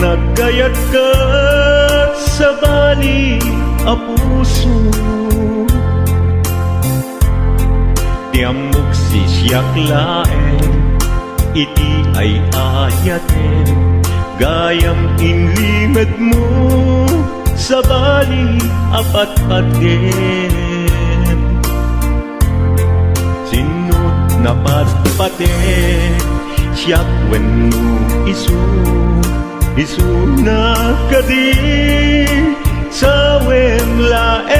nagkayat ka sa bali a puso, tiamok si siyak laeng, iti ay ayaten, gayam inlimad mo sa bali apat-paten. Sinut na patpaten, siyak wenno isu na kadi sa wemlaen.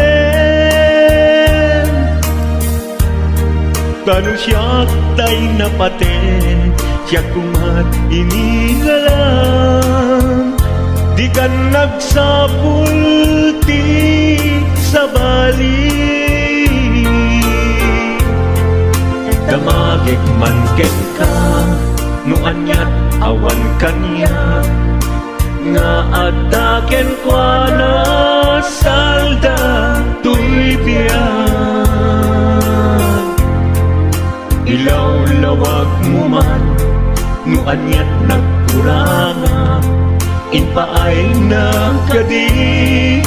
Tanong siyak tay napaten, siyak kumat inigalang, di ka nagsapulti sa bali. Damagik man ken ka, no anyat awan kanya, nga adaken kwa na salda tuy biyan. Ilaw-lawag mo man, no anyat nagkuranga, inpaay na kadi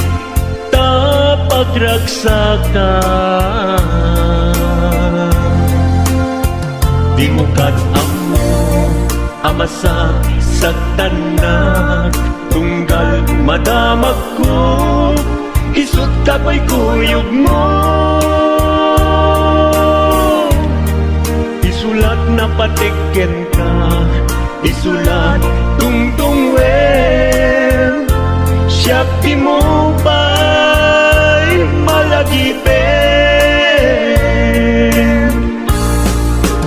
tapagragsakan. Di mo amo amasak sa tanak, tunggal madamag ko, isut ka ko'y kuyog mo. Isulat na patiken ka, isulat tungtungwen, siya di mo ba'y malagipen.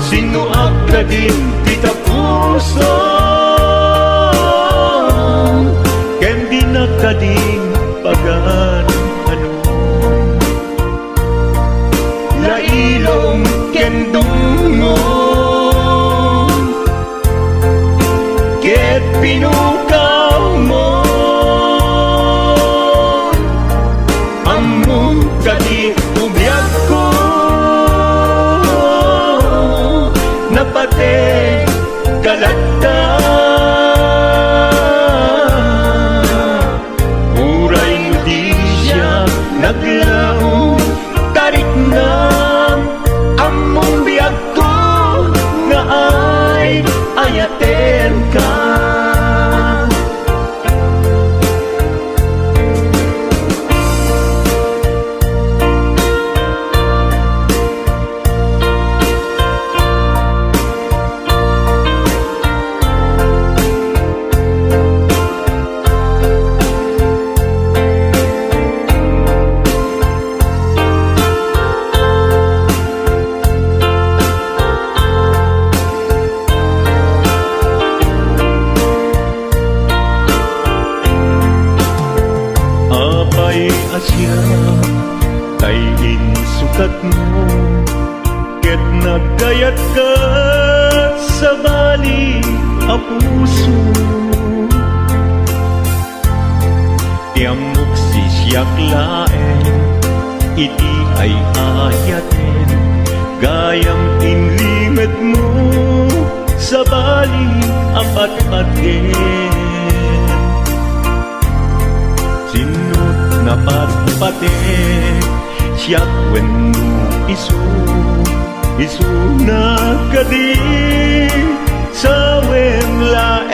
Sino ka din kita puso, ken di na kading pagan ano. Lailong ken dungon, ket pinukaw mo, among kadi ubiyag ko, napate kalata. Uray mo di siya naglaong, tarik na among biyag ko, nga ay ayaten ka. Asya kay insukat mo, ket nagkayat ka sa bali a puso, tiamok si siyak laeng, iti ay ayaten, gayam inlimad mo sa bali apat-paten. Sinut na patpaten, siyak wenno isu na kadi sa wemlaen.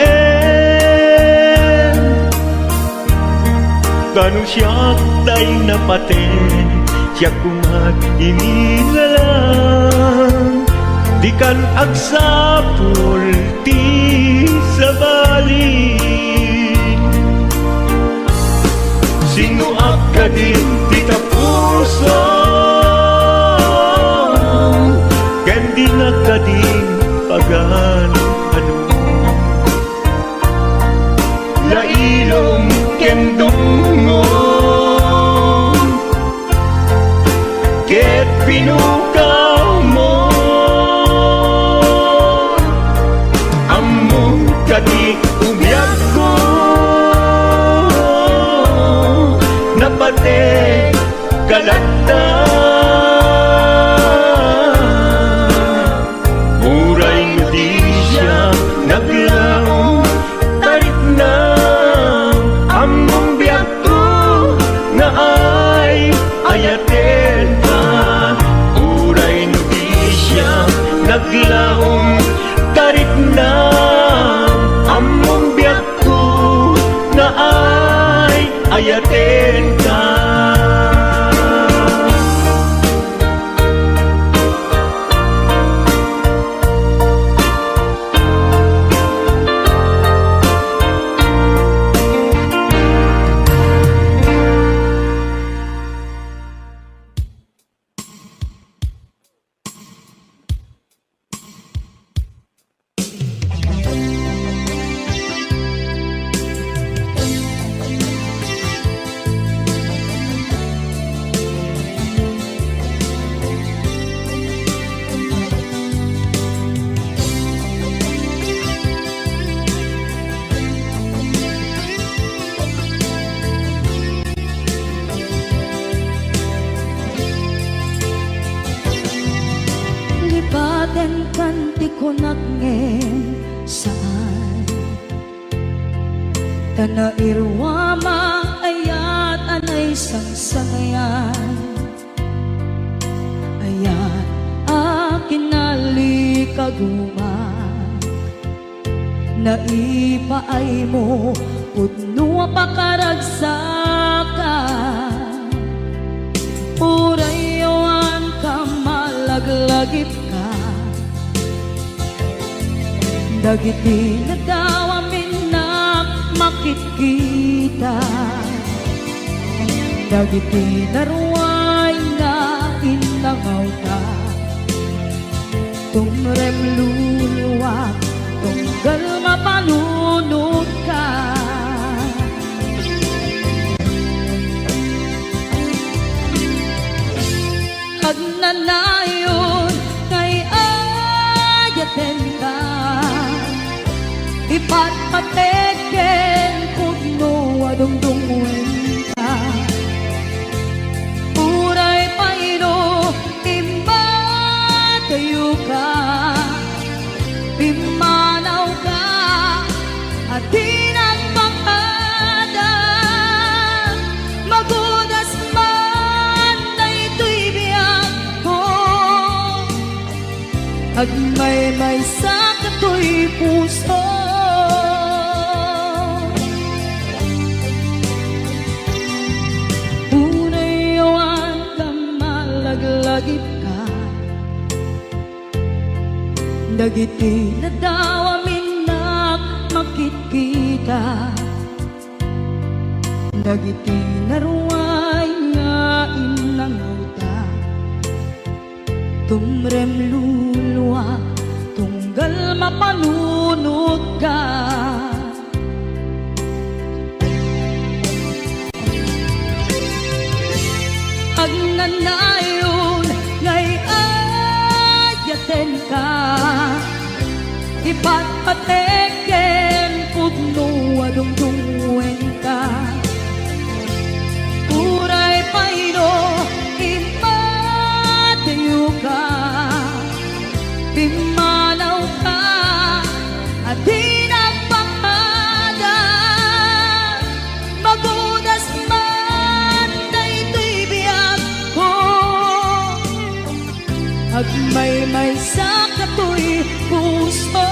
Tanong siyak tay napaten, siyak kumat inilalang, di kan agsapulti sa bali. Sino ka din kita puso, ken di na kading pagan ano. Lailong ken dungon, ket pinukaw mo, among kadi ubiyag ko, napate kalata. Uray mo di siya naglaong, tarik na ayatin ka. Lipaten kanti ko nagngem saan Tanairwama ayat anay sangsangayan Ayat akin nalikaguma Naipaay mo pudno pakaragsakan Urayawan ka malaglagip ka Dagiti na daw amin na makikita Dagiti naruay na inangaw ka Tumrem luluwa tunggal mapalunod ka Agnanayon kay ayaten ka Ipatpateken pugno adungdungwen ka Uray paino imbatayo ka Pimanaw ka at tinagpakada Magudas man na ito'y biyak ko Agmay-may sa kato'y puso Unayawan ka malaglagip ka Dagiti na daw amin na makikita Dagiti na ruay nga inangaw ta Tumrem luluwa tunggal mapalunod ka Agnanayon ngay ayaten ka Ipatpateken pudno adungdungwen ka Uray paino impatayo ka Pimanaw ka at tinagpakada Magudas man na ito'y biyak ko Agmay-may sa kato'y puso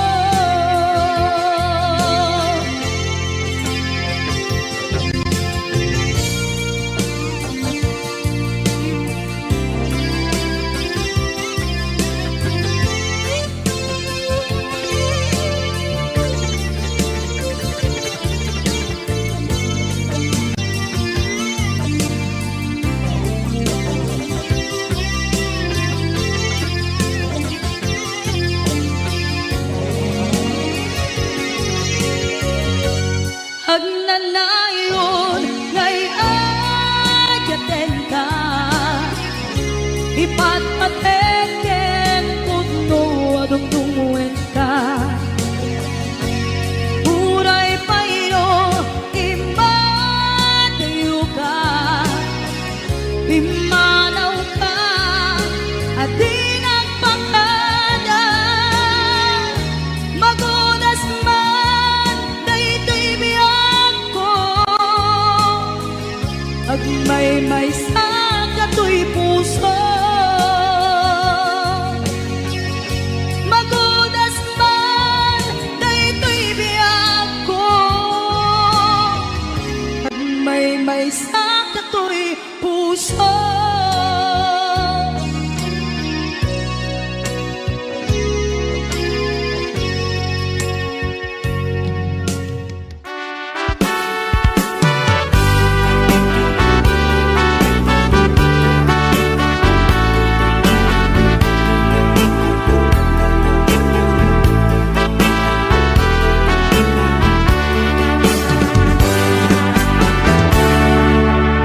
sa kato'y puso.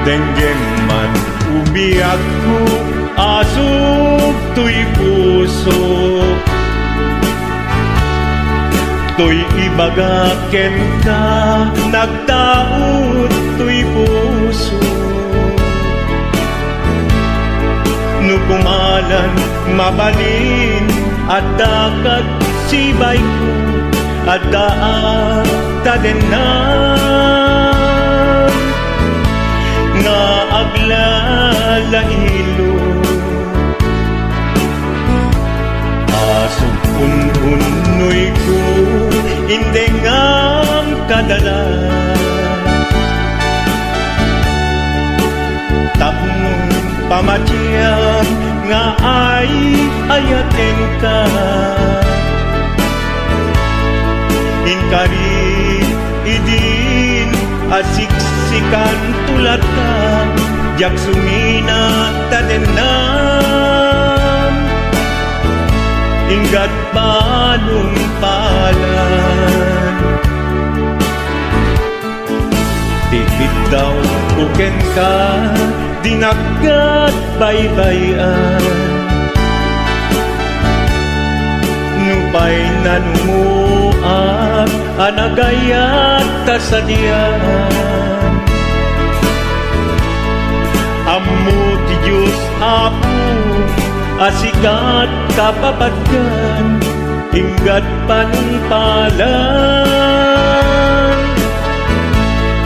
Denggem man umiyak ko, asog to'y puso. To'y ibagaken ka, nagtaot to'y puso. Nukumalan, mabalin, at dakat sibay ko, at daan tadenan. Nga aglalahilo, asog unhunoy ko, hindi ngam kadala. Tapong pamatiyang nga ay ayaten ka. Inkari idin asiksikan tulad ka, jak sumina tadenam, inggat panumpalan. Dikit daw kuken ka, dinagat baybayan. Nupay nanumuak, anagayat tasadian. Ammo ti Diyos Apo, asikat kapapatgan, inggat panumpalan.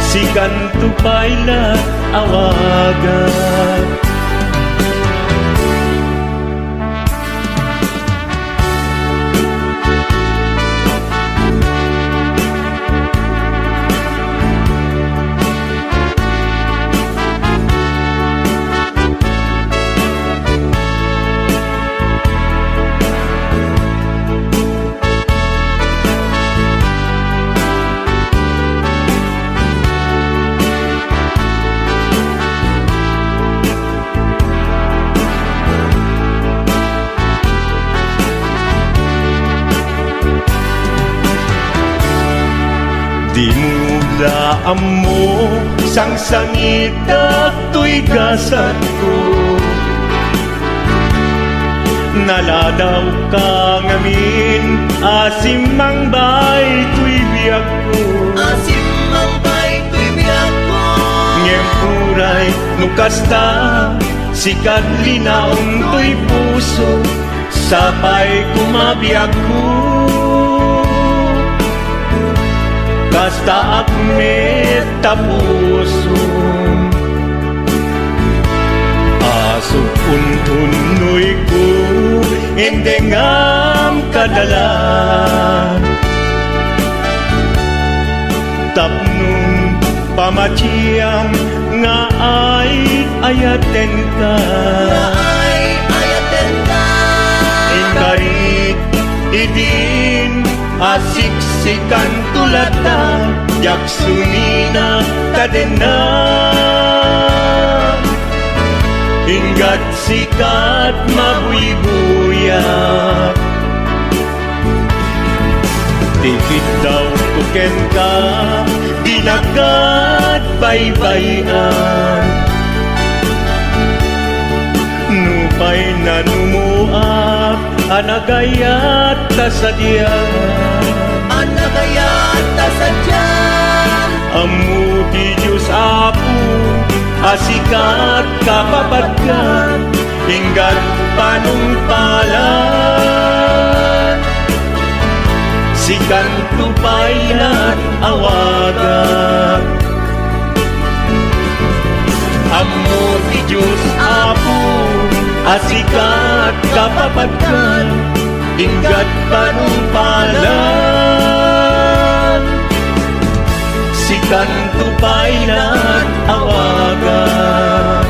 Sikan tupayla awagan. Di mula amo sang sangit at to'y gasat ko. Naladaw ka ngamin, asim mang bay to'y biyak ko. Asim mang bay to'y biyak ko. Ngem uray nukasta, sikat linaong to'y puso, sapay kumabiyak ko. Kasta akmet tapuso, asok untunoy ko, endengam kadalan. Tapnong pamatiyam nga ay ayaten ka. Nga ay ayaten ka. Inkarit idin, asiksikan tulad na, jak sumina kadena. Inggat sikat mabuy-buyak, dikit daw tuken ka, dinagat baybayan. Nupay nanumuak, anagayat tasadyan. Anagayat tasadyan. Ammo ti Diyos Apo, asikat kapapatgan, inggat panumpalan. Sikan tupaylan awagan. Ammo ti Diyos Apo, asikat kapapatgan, inggat panumpalan. ikan tupayan awagan.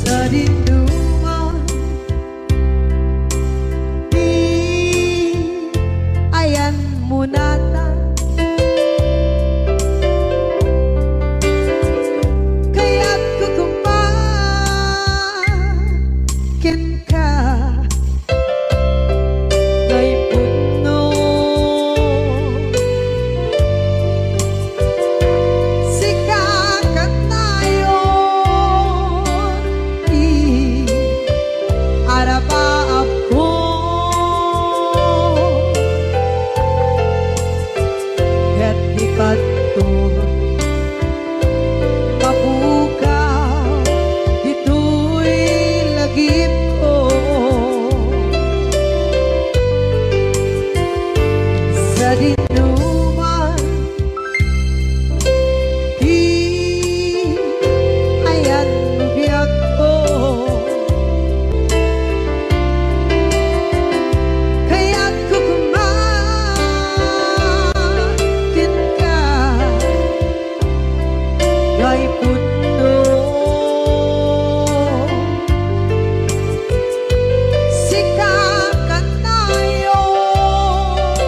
Sa dinuman di ayan mo nata, kaya't kukumakin ka kay puno. Sikakat na yun, arabaab ko. Ket di kadto mabukaw, dito'y lagip ko. Sa dinuman di ayan mo biyak ko, kaya't kukumakin ka kay puno. Sikakat na yun,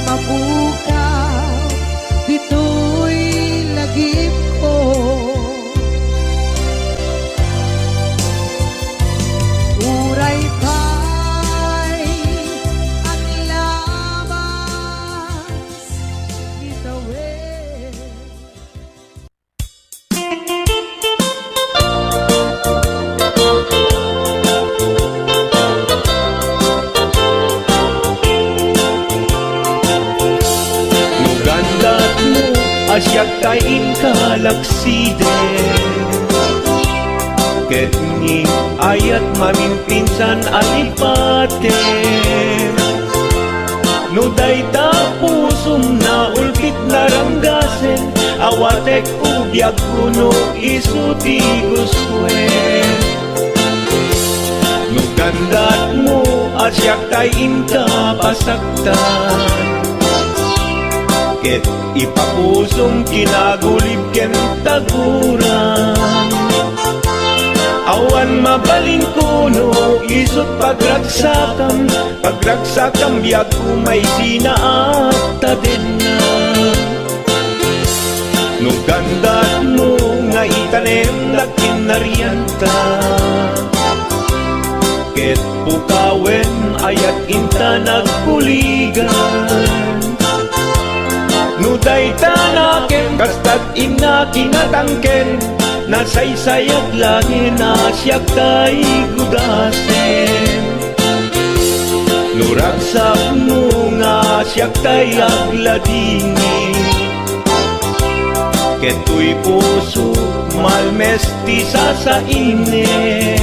mabukaw dito'y lagip ko. Uray pa'y ang labas itawid. Nugandat mo asyak kain kalaksiden ket ni ayat mamimpinsan alipaten no dayta pusum na ulkit naranggasen awatek ubiyag kuno isuti guswen. Nugandat mo asyak kain kapasaktan ket ipapusong kinagulib ken taguran awan mabaling kuno isut pagragsakam biag kumay sinaat tadenna. Nugandat mo nga itanem na kinarianta ket pukawen ayat inta nagpuligan nuday tanaken kastat ina kinatangken nasaysayat langin asyak tay gudasen nuragsak mo nga asyak tay agladini keto'y puso malmesti sa init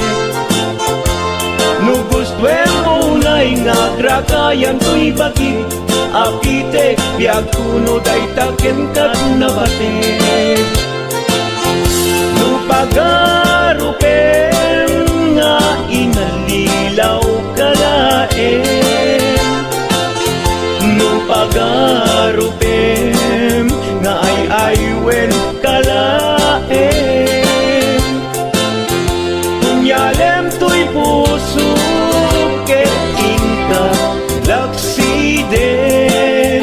nugustwen mo unay nga grakayan to'y bakit apitek biag kuno daytaken kat nabatek nupagarupen nga inalilaw kalaen nupagarupen nga ay-aywen kalaen kunyalem to'y puso ket inka laksiden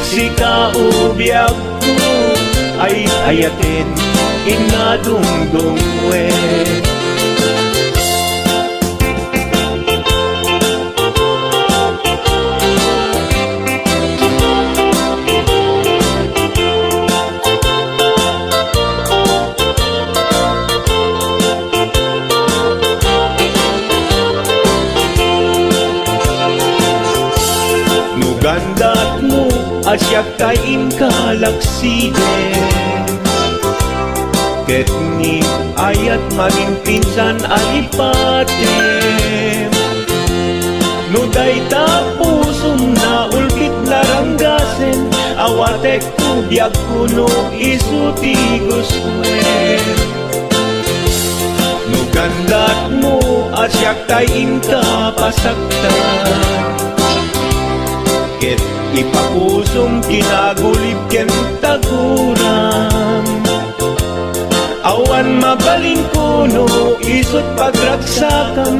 sika ubiyag ko ay ayaten inadungdungwe. Nugandat mo asyak kain kalaksiden ket ni ayat maging pinsan alipaten no dayta pusum na ulkit naranggasen awatek ubiyag kuno isuti guswen. Nugandat mo asyak tayin kapasaktan ket ipapusong kinagulib ken taguram awan mabaling kuno isut pagragsakam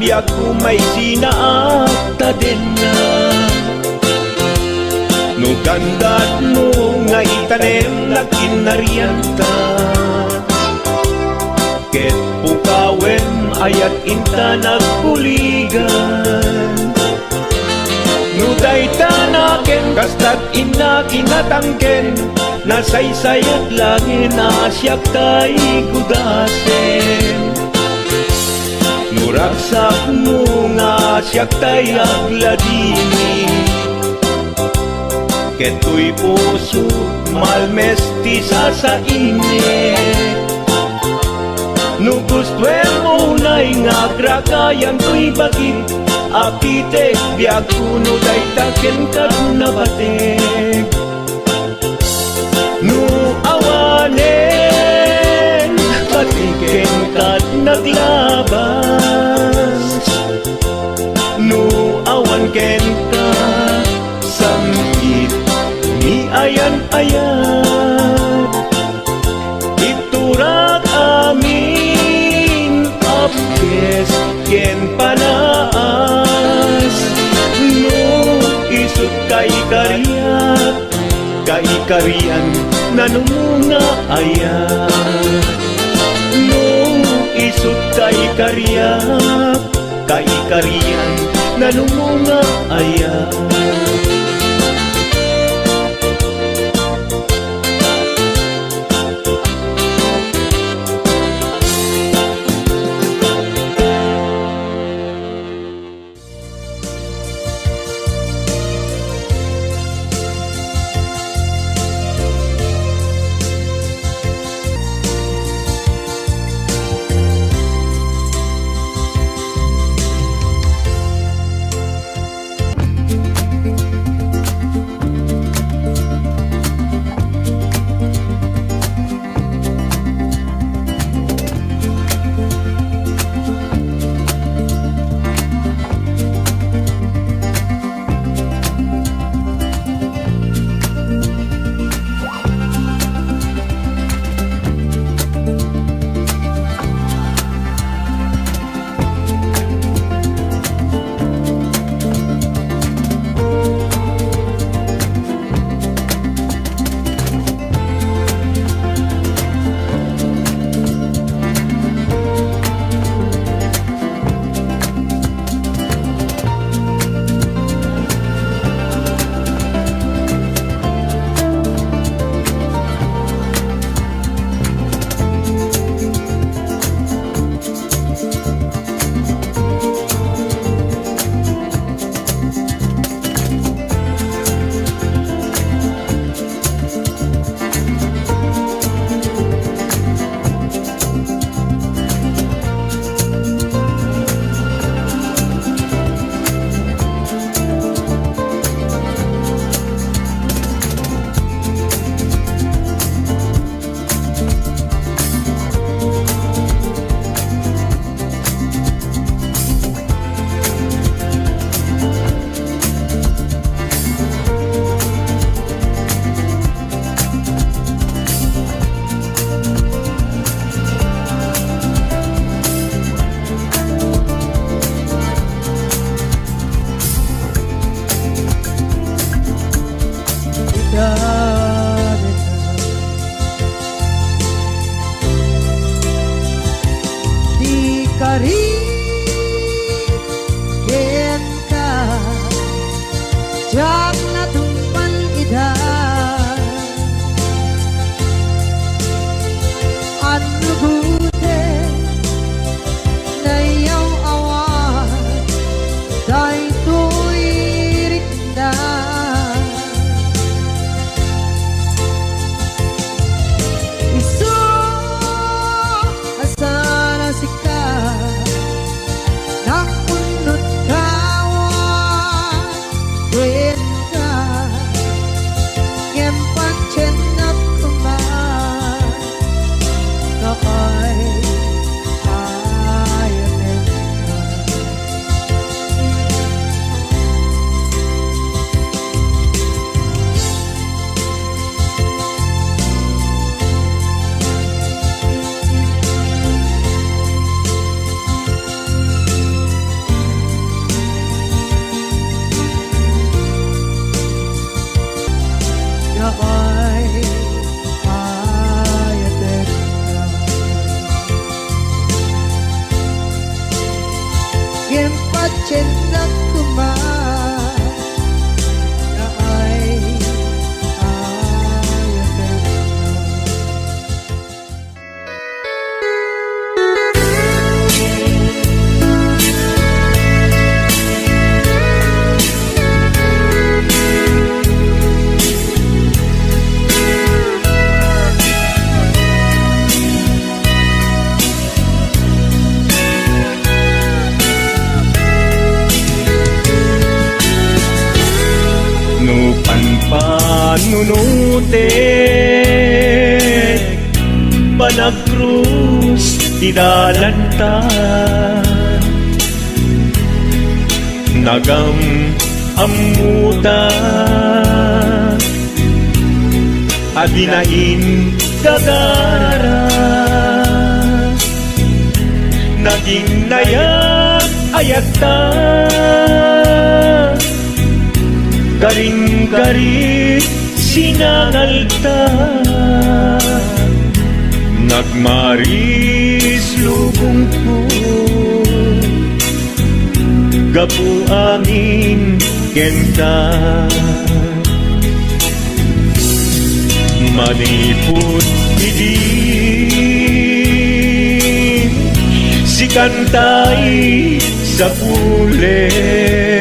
biag kumay sinaat tadenna. Nugandat mo nga itanem na kinarianta ket pukawen ayat inta nagpuligan nuday tanaken kastat ina kinatangken nasaysayat langin asyak tay gudasen nuragsak mo nga asyak tay agladini keto'y puso malmesti sa init nugustwen mo unay nga grakayan to'y bakit apitek biag kuno daytaken kat nabatek nu awanen patiken kat naglabas nu awan ken ka samkit ni ayan-ayan iturak amin apkes ken pana kari-karian nanumunga ayan. No isut kari-karian nanumunga ayan. Di ka rin ka jak na tumpan ida ano buti na iyong awan dahil to'y rikda iso asana sika nakunot kawan wen ka ngempan chenap kuman kakay ayamen ka kakay ayamen ka ngempan chenap kuman kakay ayamen ka No panpanunute Panagkrus tidalantan Nagam amuta Adinain gagara Naging nayak ayata Garing-garit sinangalta, nagmaris lubong ko, gapu angin kenta, manipot idin, si kantay sa pulet,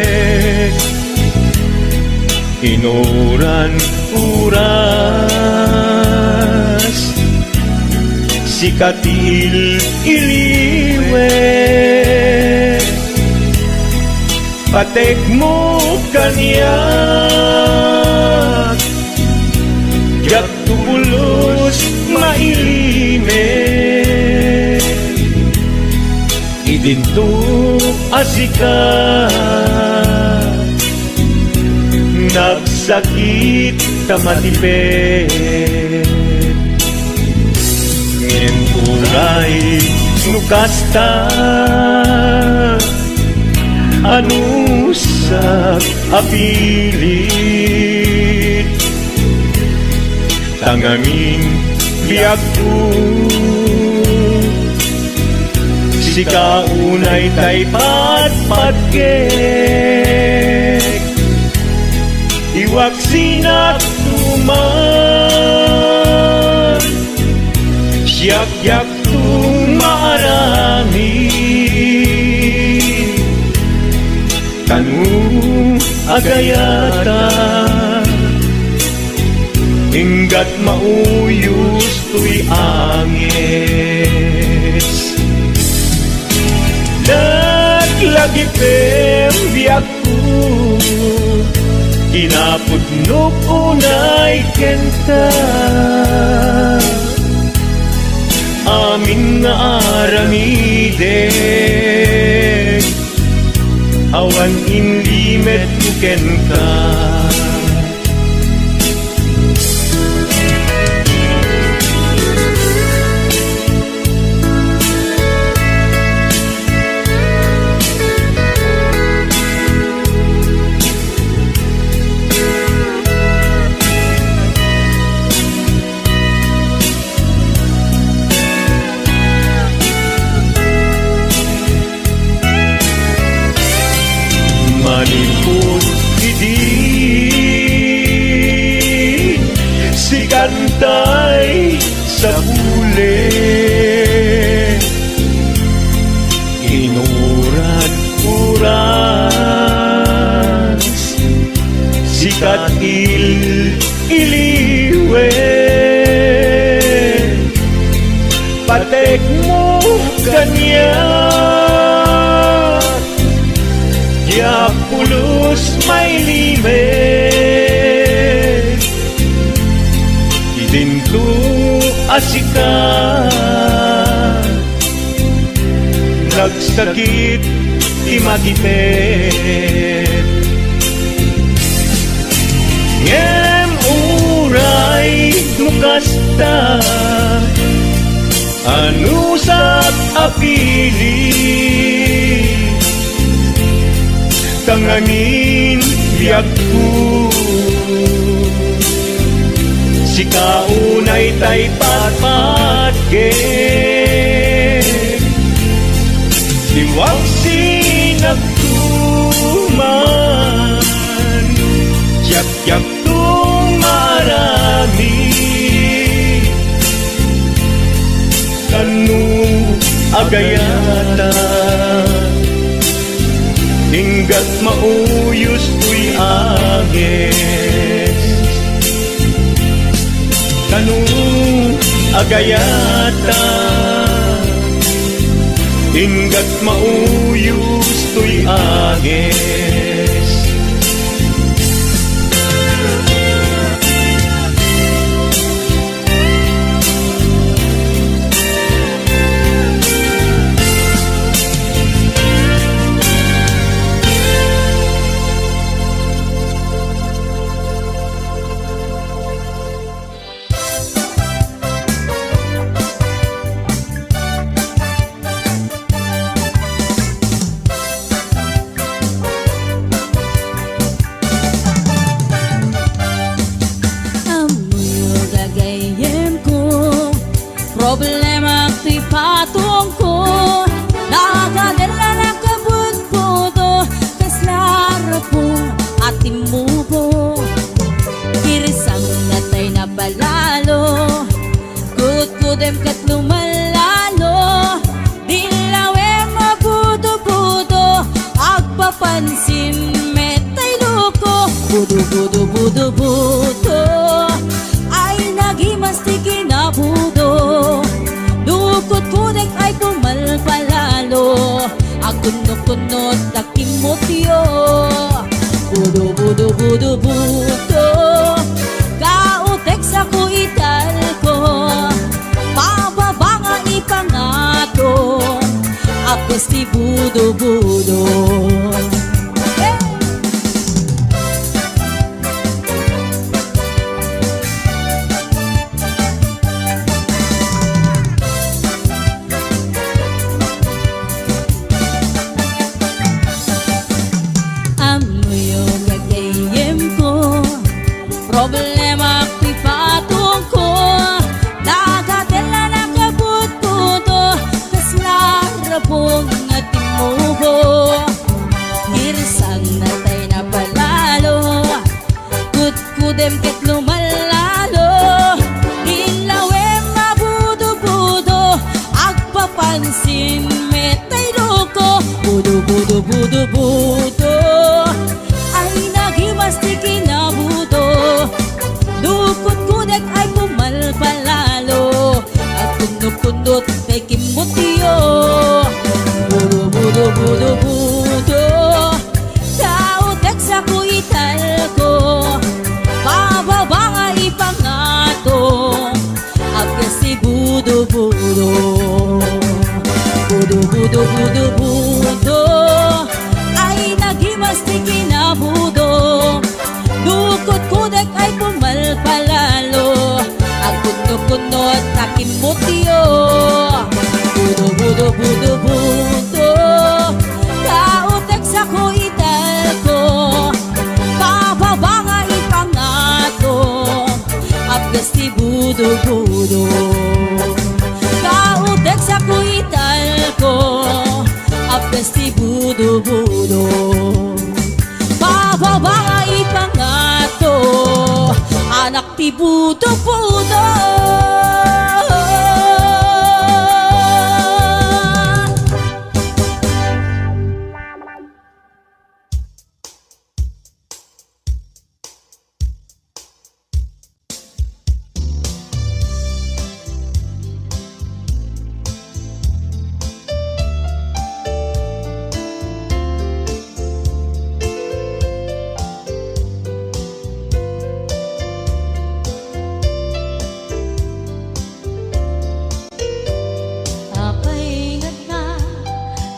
inuran uras, si katil iliwet, patek mo kanyak, yak tubulos mailimit, idinto asika, nagsakit tamatipet, ngenturay nukasta, anusak apilit, tangangin biyak ko, si kaunay tay patpatkek, iwak sinak tuman, siyak-yak tumarami, kanu agayata, hinggat mauyos tuy angis. Naglagi biyak ko, kinapudnok unay kenta, amin nga aramiden, awan inlimet kuken ka. Manipot idin, si kantay sa pulet, inuran uras, si katil iliwet, patek mo kanya, yak pulos may limit, idinto asika, nagsakit imakipet, ngem uray nukasta, anusak apili, tangangin biyak ko, si kaunay tay patpatkek, iwak sinagtuman, yak-yak tumarami, kanu agayata, hinggat mauyos tuy agis, kanu agayata, hinggat mauyos tuy agis. papansin metay loko budo budo budo budo ay nagimastik kinabudo dukot kunek ay pumalpalalo akunot-kunot takimotyo budo budo budo budo kautek sa kuital ko pababa nga ipangato ako si budo budo problema ko'y patong ko nagatela na kabut-buto kas larapong at timuho kirsang natay na palalo kut-kudem ket lumalalo ilawem mabudo-budo agpapansin metay loko budo-budo-budo-budo ay nagimastik kinabudo dukot kunek ay pumalpalalo at kundot-kundot kay kimutyo budo budo budo budo kautek sa kuital ko pababa nga ipangato agka si budo budo budo budo budo budo ay nagimastik kinabudo dukot kunek ay pumalpalalo ang kunot-kunot takimutyo budo budo budo budo kautek sa kuital ko pababa nga ipangato agkas ti budo budo kautek sa kuital ko agkas ti budo budo pababa nga ipangato anak ti budo-budo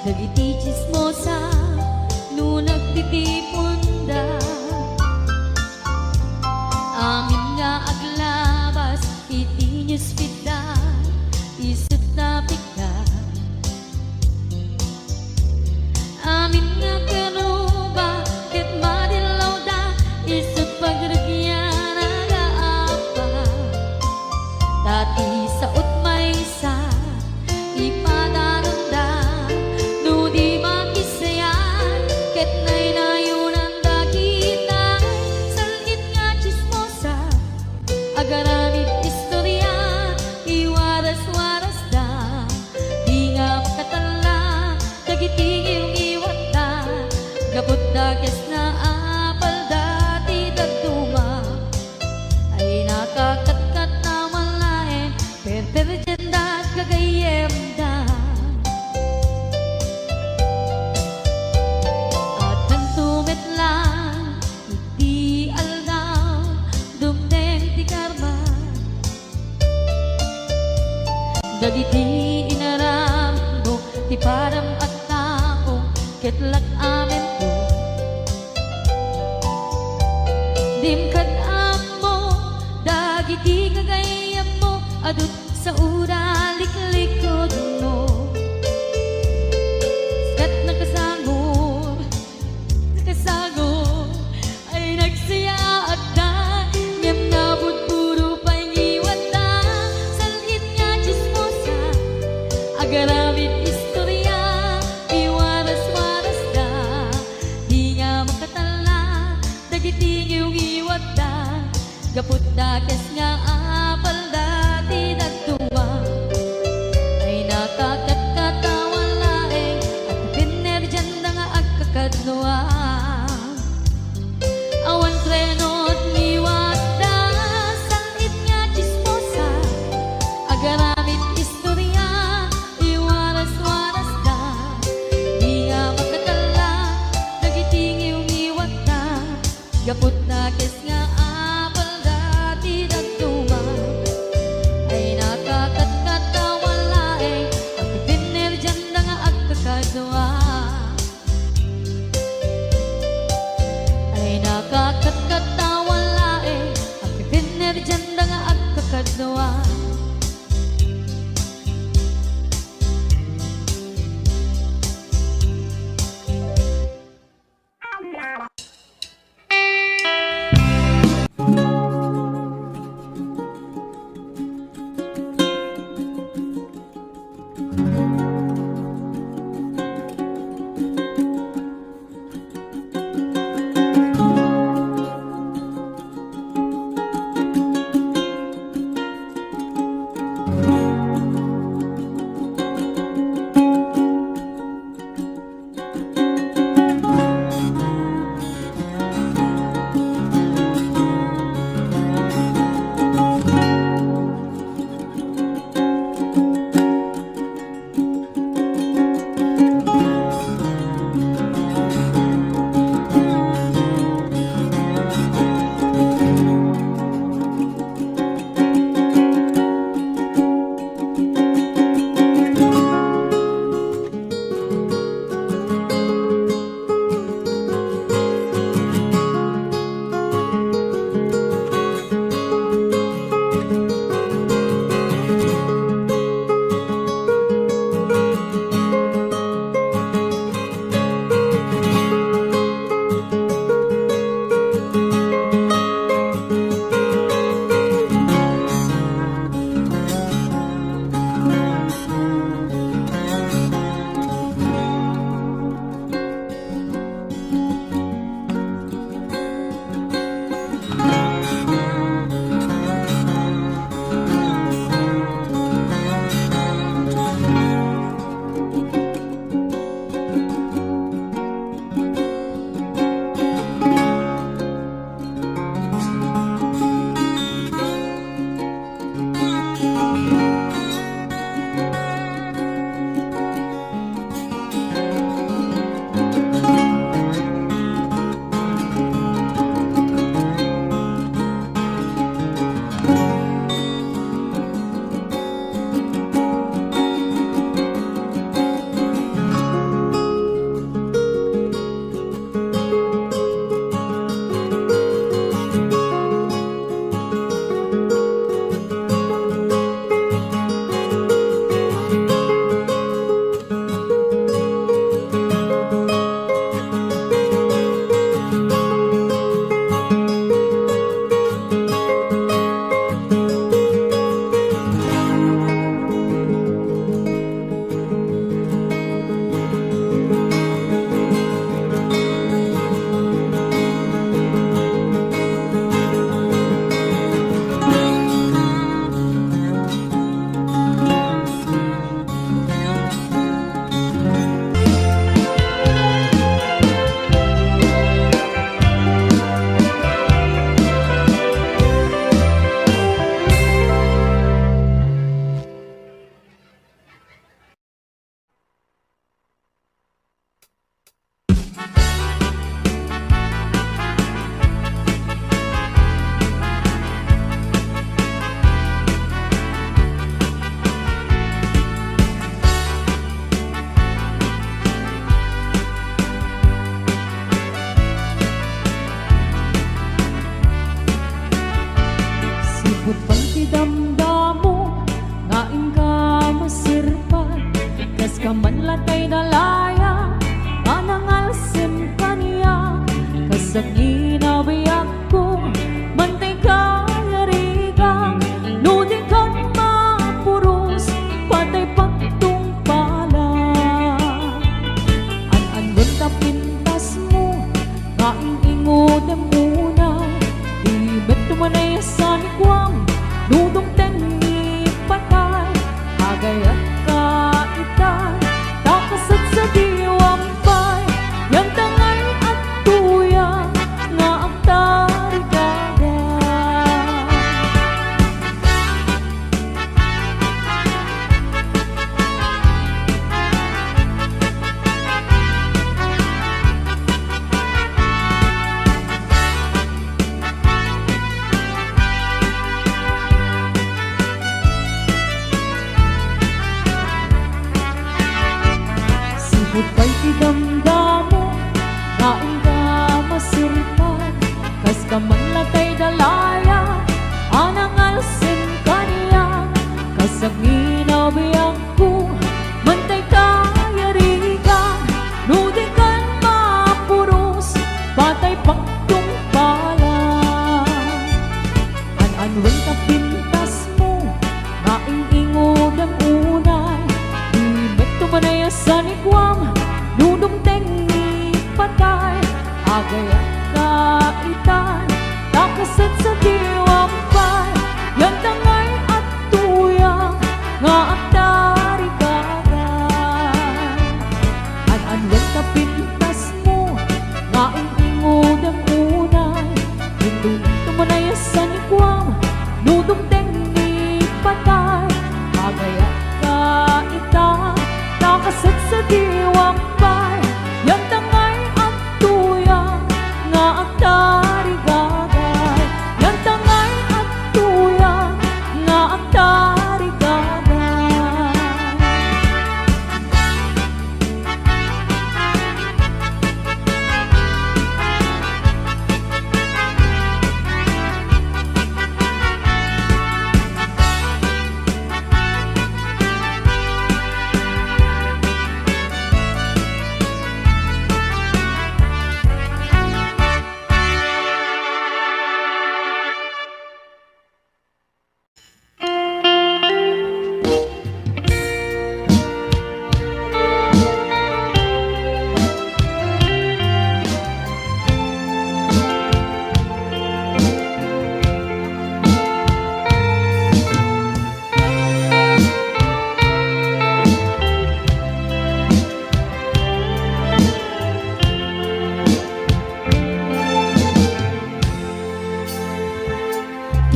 dagiti chismosa no nagtitipunda amin nga aglabas iti newsfeed isut na pigda amin nga karuba ket madilaw da isut pagragyan nagaapa dati sa utmaysa ipadaranda no di makisayan ket nay nayunan dagita salit nga chismosa agaramid istorya iwaras-waras da di nga makatala dagiti iwat da gapot da kes na apal dati dagduma ay nakakatkat na malaen perperjenda kagayem da at nantumit lang iti aldaw dumdeng ti karma dagiti inaram mo ti param at tao ketlak amen ko dimkad mo dagiti kagayem mo adut sa uraliklikod mo kat nakasagod ay nagsaya at da ngem nabut puro paingiwan da salit nga chismosa agaramid istorya iwaras-waras da di nga makatala dagiti iwat da gaput da kes nga apal dati dagduwa ay nakakatawan laeng at pinerjan da nga agkakad kadwa. Awan krenot liwat da sangit nga chismosa, agaramit istorya iwaras-waras da. Di nga makatala nagitingiw liwat da, gapot na kes nga apal dati dagtuma. Ay nakakatkat-katawalae ang ipiner dyan na nga agkakadwa. Ay nakakatkat-katawalae ang ipiner dyan na nga agkakadwa. Kailan ka itan, takasat sa diwampay, yang tangan kamanla kay dalaya anang alsin kaniya kasaginaw biyang ko mantay kayarigan nudikan mapuros patay pagtung pala an-anwen ka pintas mo maing-ingod ang unay ibet tumanaya sa nigwam nudong tengi patay agay kaitan takasat sa diwang pay yan tangay at tuyang nga atari kagay an-anwen ka pintas mo maing-ingod ang unay indong tumanaya sa nigwam nudong tengi patay agay kaitan takasat sa diwang pay yan tangay at tuyang nga atari gagay yan tangay at tuyang nga atari gagay.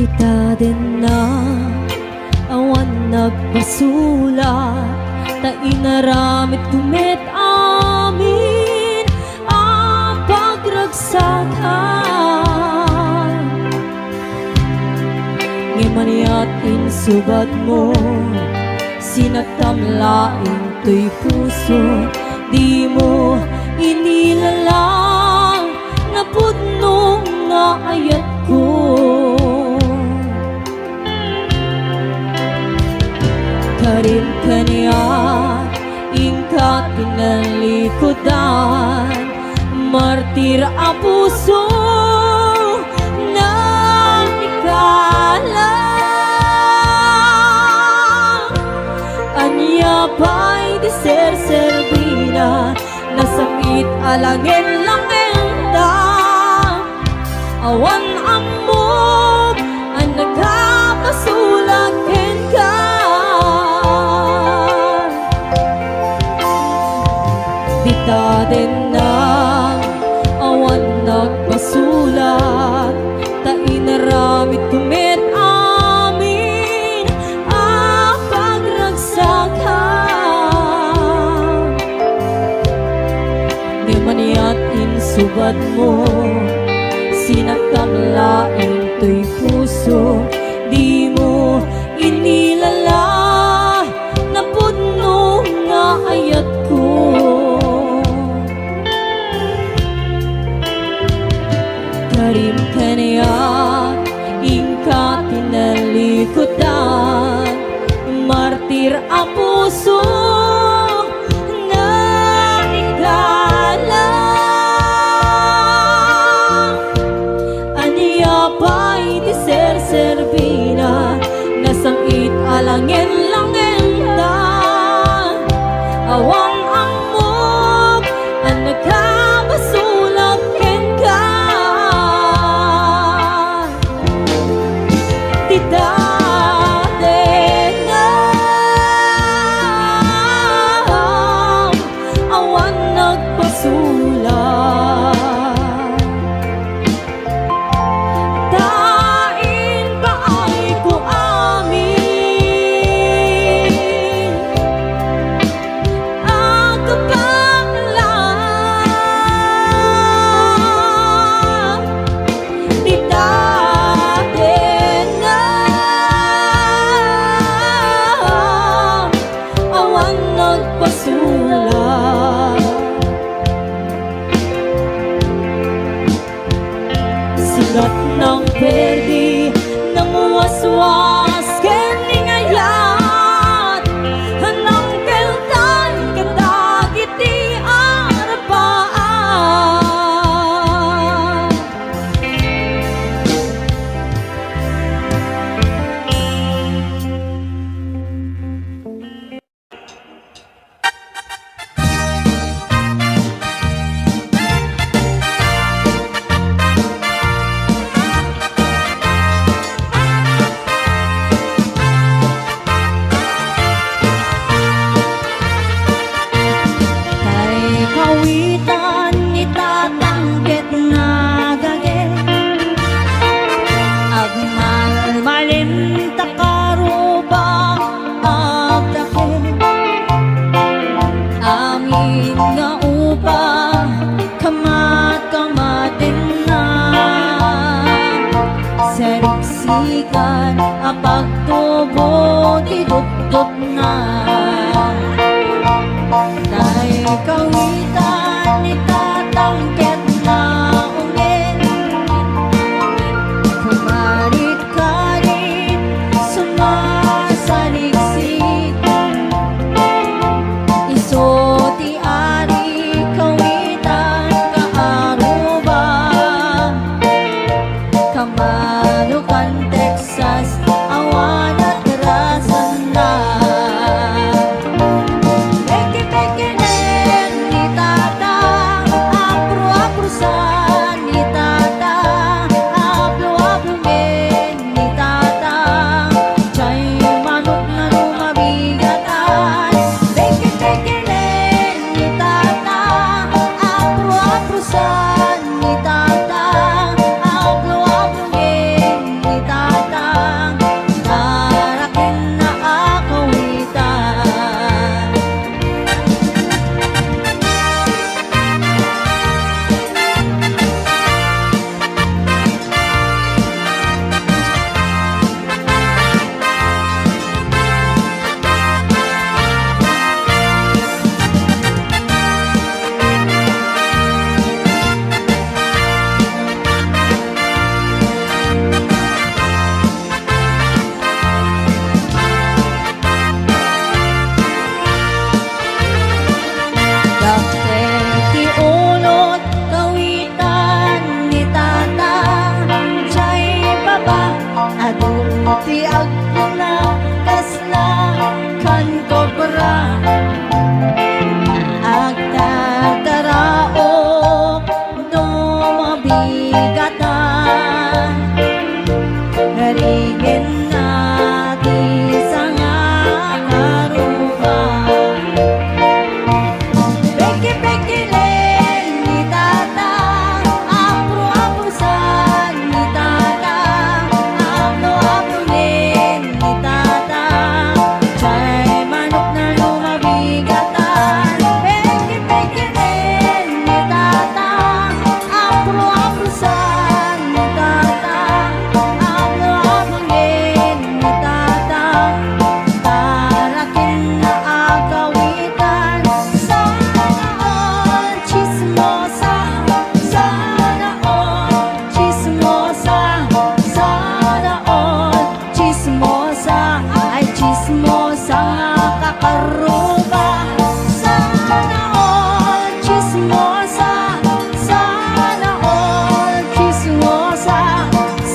Kita din na awan nagpasulat ta inaramit kumit amin ang pagragsakan ngimaniat insubad mo sinagtamlaing to'y puso di mo inilalang napudnong nga ayat ko karin kaniya ingkat kinalikodan martir a puso na ikalang anya pa'y di ser-servina nasakit alangin lang enda awan amog ang nagkapasulat ka dita din na awan nagpasulat ta inaramit kumit amin ang pagragsakan di maniat insubad mo sinagtamlaing to'y puso di mo inilala napudno nga ayat ko karim kaniya ingkat tinalikodan martir a puso na igalang aniya pa'y di ser-servina nasangit alangin lang enda awang amog ang nagkabasulag ka di dati na Gat ng perdi ng waswas keningayat Hanang keltan kadagiti arapaan Kay kawitan itatanggit na gage Agmalmalin takaruba agdake Amin nga upang kamat-kamatin na Seriksikan apagtubo tidukdok na Dahil kawitan itatangket na ungin Kumarit-karit sumasaliksik Iso ti ari kawitan kaaruba Kamanukan Texas awan at rasan na Ti agna kasla kan kobra Agtatarao no mabigatan Haringin natin sa nga karuba Peki-peki len ni tata Apro-aprosan ni tata Apno-apro len ni tata Chay manok na lumabigatan Peki-peki len ni tata Apro-aprosan ni tata Apno-apro len ni tata Tarakin na agawitan Sana all chismosa Sana all chismosa Sana all chismosa Ay chismosa nga kakaruba Sana all chismosa Sana all chismosa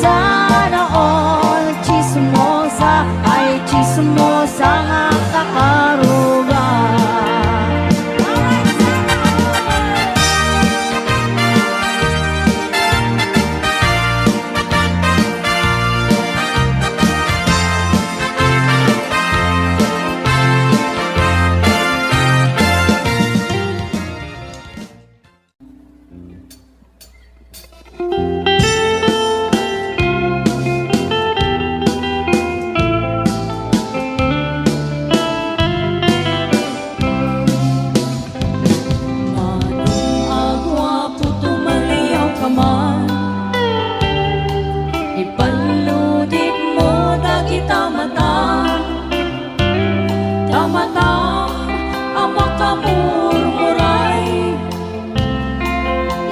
Sana all chismosa Ay chismosa nga kakaruba Manong agwa puto maliyaw ka man Ipaludit mo dagita mata Tamata ang makamurmuray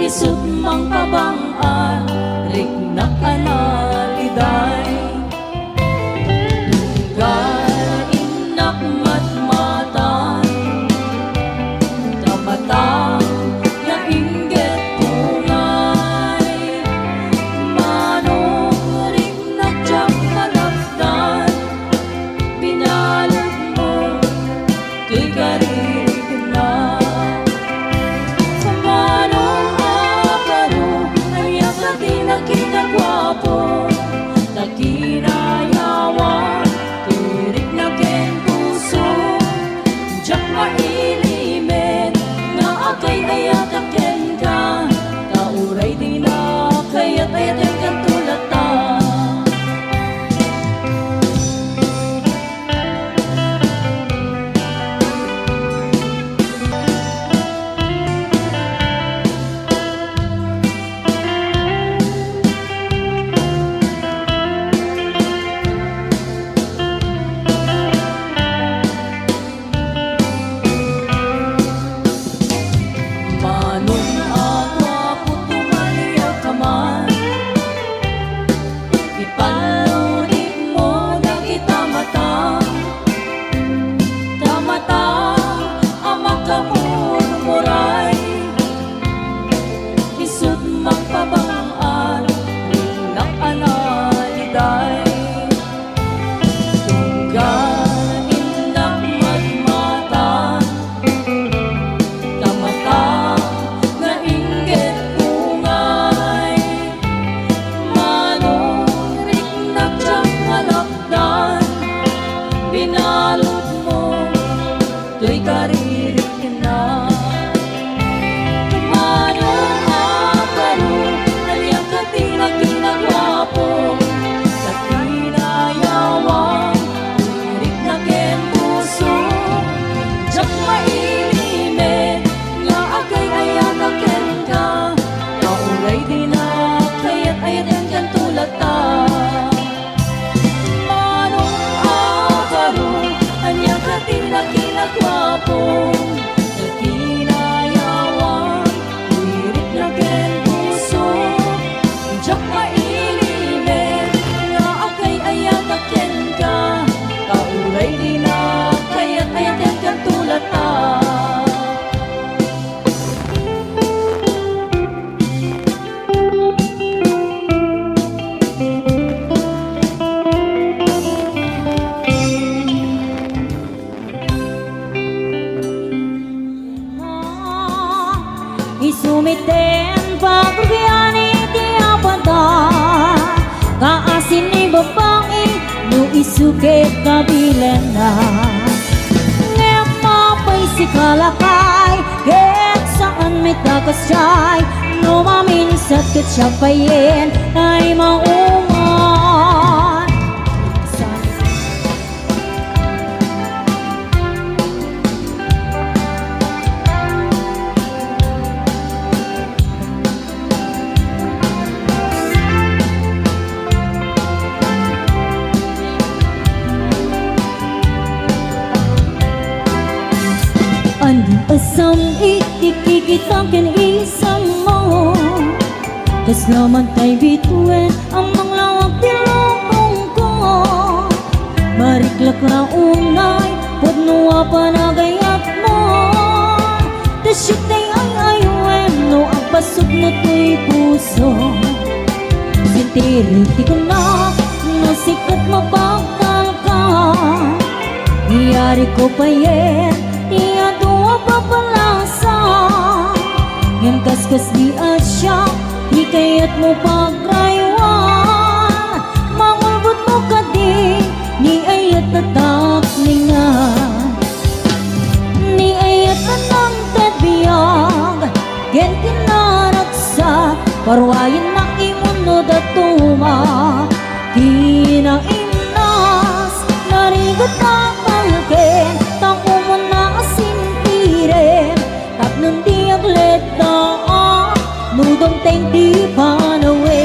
Isut mang kabang-an Rik na isukit kabilan na ngayon mapay si kalakay kahit saan may takas siya'y lumaminsat kat siya payin ay maungan Andi asam ikikikita ken isam mo kas laman tay bituin ang manglawag tilong ko mariklak na unay pudnuwa panagayat mo tasyik tay ay ayuin no ang pasok na to'y puso sintiriti ko na nasikat mapagdal ka iyari ko pa yen iya doa papalasa ngem kaskas di asya di kayat mo pagraywan mangulbot mo kadi ni ayat tatak ninga ni ayat anang tadbiyag gen kinaraksa parwayin na imuno datuma kinainas narigat ang malken tang umon na asintiren tap nun di agleta nudong teng di panawe